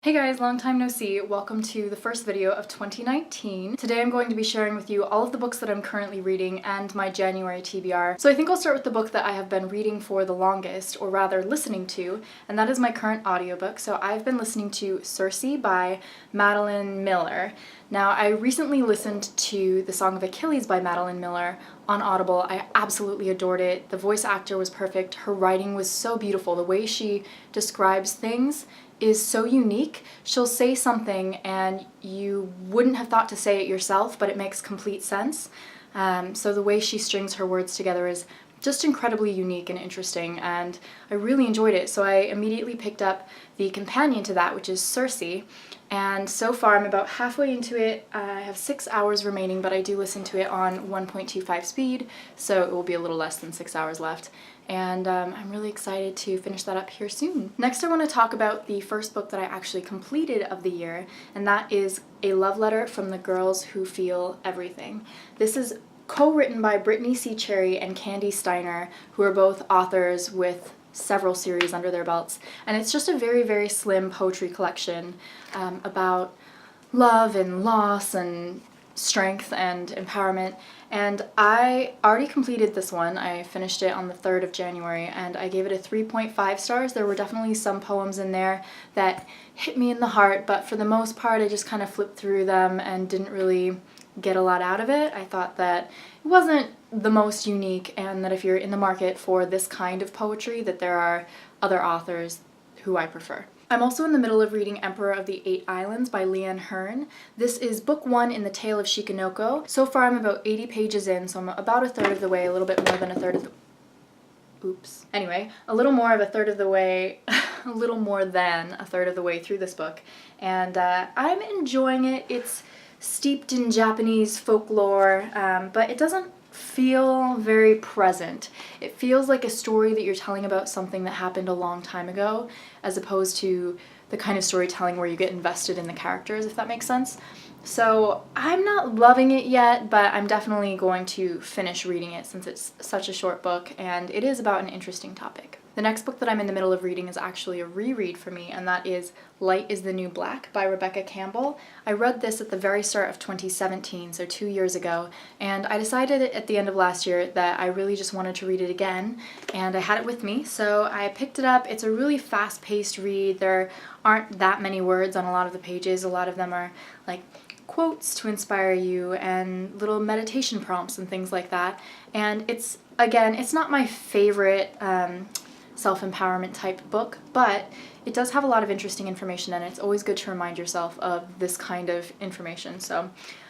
Hey guys, long time no see. Welcome to the first video of 2019. Today I'm going to be sharing with you all of the books that I'm currently reading and my January TBR. So I think I'll start with the book that I have been reading for the longest, or rather listening to, and that is my current audiobook. So I've been listening to Circe by Madeline Miller. Now, I recently listened to The Song of Achilles by Madeline Miller on Audible. I absolutely adored it. The voice actor was perfect. Her writing was so beautiful. The way she describes things is so unique. She'll say something and you wouldn't have thought to say it yourself, but it makes complete sense. So the way she strings her words together is just incredibly unique and interesting, and I really enjoyed it. So I immediately picked up the companion to that, which is Circe, and so far I'm about halfway into it. I have 6 hours remaining, but I do listen to it on 1.25 speed, so it will be a little less than 6 hours left. And I'm really excited to finish that up here soon. Next, I want to talk about the first book that I actually completed of the year, and that is A Love Letter from the Girls Who Feel Everything. This is co-written by Brittany C. Cherry and Candy Steiner, who are both authors with several series under their belts, and it's just a very, very slim poetry collection about love and loss and strength and empowerment. And I already completed this one. I finished it on the 3rd of January and I gave it a 3.5 stars. There were definitely some poems in there that hit me in the heart, but for the most part I just kind of flipped through them and didn't really get a lot out of it. I thought that it wasn't the most unique, and that if you're in the market for this kind of poetry, that there are other authors who I prefer. I'm also in the middle of reading Emperor of the Eight Islands by Leanne Hearn. This is book 1 in the Tale of Shikanoko. So far I'm about 80 pages in, so I'm about a third of the way, a little bit more than a third of the... Oops. Anyway, a little more of a third of the way, a little more than a third of the way through this book. And I'm enjoying it. It's steeped in Japanese folklore, but it doesn't feel very present. It feels like a story that you're telling about something that happened a long time ago, as opposed to the kind of storytelling where you get invested in the characters, if that makes sense. So I'm not loving it yet, but I'm definitely going to finish reading it since it's such a short book and it is about an interesting topic. The next book that I'm in the middle of reading is actually a reread for me, and that is Light is the New Black by Rebecca Campbell. I read this at the very start of 2017, so 2 years ago, and I decided at the end of last year that I really just wanted to read it again, and I had it with me, so I picked it up. It's a really fast-paced read. There aren't that many words on a lot of the pages. A lot of them are like quotes to inspire you and little meditation prompts and things like that. And it's, again, it's not my favorite self-empowerment type book, but it does have a lot of interesting information, and it's always good to remind yourself of this kind of information. So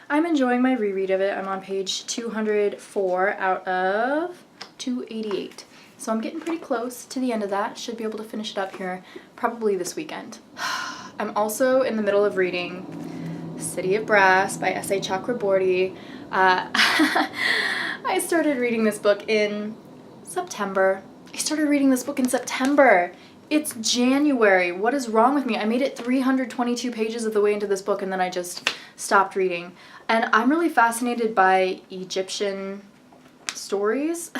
I'm enjoying my reread of it. I'm on page 204 out of 288. So I'm getting pretty close to the end of that. Should be able to finish it up here probably this weekend. I'm also in the middle of reading City of Brass by S.A. Chakraborty. I started reading this book in September. It's January. What is wrong with me? I made it 322 pages of the way into this book and then I just stopped reading. And I'm really fascinated by Egyptian stories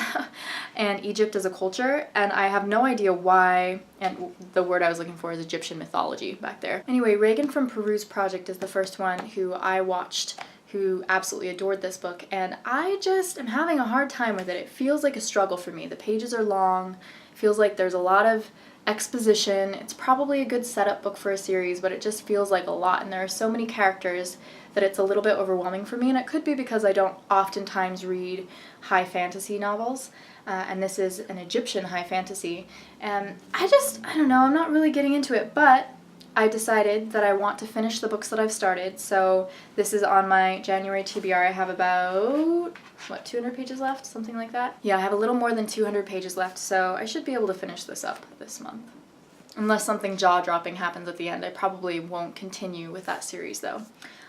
and Egypt as a culture, and I have no idea why, and the word I was looking for is Egyptian mythology back there. Anyway, Reagan from Reagans Project is the first one who I watched who absolutely adored this book, and I just am having a hard time with it. It feels like a struggle for me. The pages are long, it feels like there's a lot of exposition. It's probably a good setup book for a series, but it just feels like a lot, and there are so many characters that it's a little bit overwhelming for me, and it could be because I don't oftentimes read high fantasy novels, and this is an Egyptian high fantasy, and I don't know, I'm not really getting into it, but I decided that I want to finish the books that I've started, so this is on my January TBR. I have about, 200 pages left? Something like that? Yeah, I have a little more than 200 pages left, so I should be able to finish this up this month. Unless something jaw-dropping happens at the end, I probably won't continue with that series though.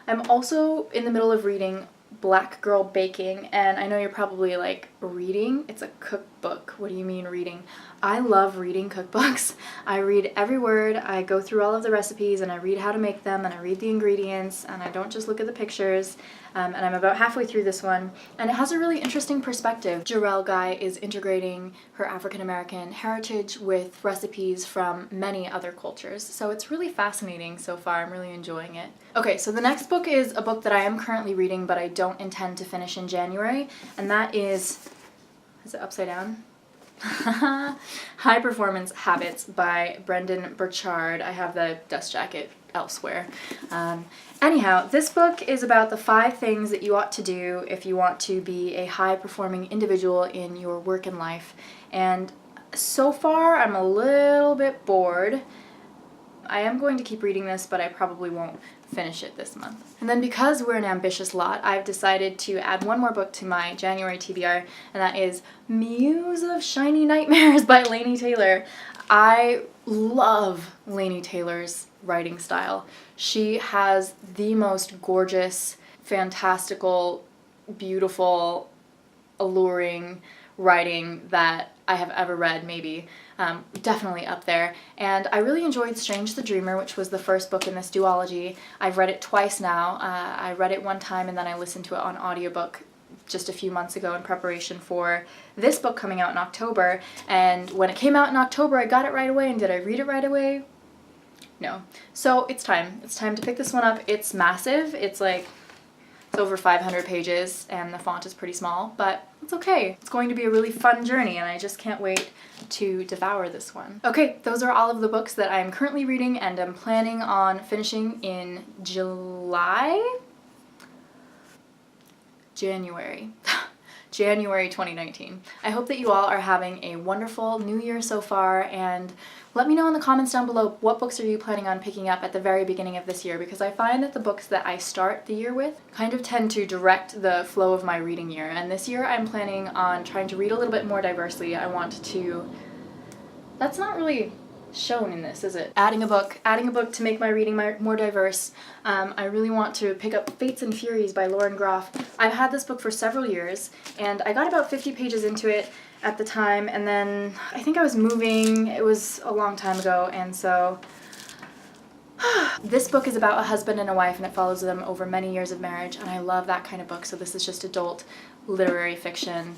I'm also in the middle of reading Black Girl Baking, and I know you're probably like, reading? It's a cookbook. cookbook. What do you mean reading? I love reading cookbooks. I read every word, I go through all of the recipes, and I read how to make them, and I read the ingredients, and I don't just look at the pictures. And I'm about halfway through this one, and it has a really interesting perspective. Jarell Guy is integrating her African-American heritage with recipes from many other cultures, so it's really fascinating so far. I'm really enjoying it. Okay, so the next book is a book that I am currently reading, but I don't intend to finish in January, and that is it upside down? High Performance Habits by Brendan Burchard. I have the dust jacket elsewhere. Anyhow, this book is about the 5 things that you ought to do if you want to be a high-performing individual in your work and life. And so far, I'm a little bit bored. I am going to keep reading this, but I probably won't finish it this month. And then because we're an ambitious lot, I've decided to add one more book to my January TBR, and that is Muse of Shiny Nightmares by Laini Taylor. I love Laini Taylor's writing style. She has the most gorgeous, fantastical, beautiful, alluring writing that I have ever read, maybe. Definitely up there. And I really enjoyed Strange the Dreamer, which was the first book in this duology. I've read it twice now. I read it one time and then I listened to it on audiobook just a few months ago in preparation for this book coming out in October. And when it came out in October, I got it right away. And did I read it right away? No. So it's time. It's time to pick this one up. It's massive. It's over 500 pages and the font is pretty small, but it's okay. It's going to be a really fun journey and I just can't wait to devour this one. Okay, those are all of the books that I am currently reading and I'm planning on finishing in January 2019. I hope that you all are having a wonderful new year so far, and let me know in the comments down below what books are you planning on picking up at the very beginning of this year, because I find that the books that I start the year with kind of tend to direct the flow of my reading year, and this year I'm planning on trying to read a little bit more diversely. I want to... That's not really shown in this, is it? Adding a book to make my reading more diverse. I really want to pick up Fates and Furies by Lauren Groff. I've had this book for several years and I got about 50 pages into it at the time, and then I think I was moving. It was a long time ago, and so this book is about a husband and a wife and it follows them over many years of marriage, and I love that kind of book. So this is just adult literary fiction,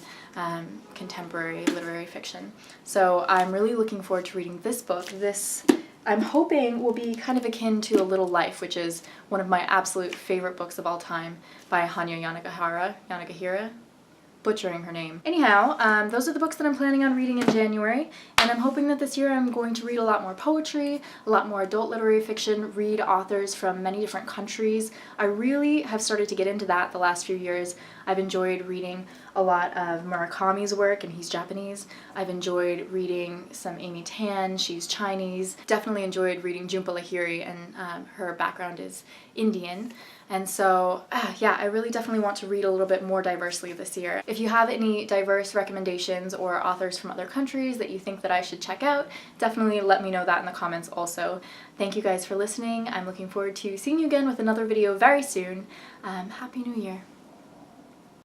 contemporary literary fiction. So I'm really looking forward to reading this book. This, I'm hoping, will be kind of akin to A Little Life, which is one of my absolute favorite books of all time by Hanya Yanagihira. Butchering her name. Anyhow, those are the books that I'm planning on reading in January, and I'm hoping that this year I'm going to read a lot more poetry, a lot more adult literary fiction, read authors from many different countries. I really have started to get into that the last few years. I've enjoyed reading a lot of Murakami's work, and he's Japanese. I've enjoyed reading some Amy Tan, she's Chinese. Definitely enjoyed reading Jhumpa Lahiri, and her background is Indian. And so, yeah, I really definitely want to read a little bit more diversely this year. If you have any diverse recommendations or authors from other countries that you think that I should check out, definitely let me know that in the comments also. Thank you guys for listening. I'm looking forward to seeing you again with another video very soon. Happy New Year.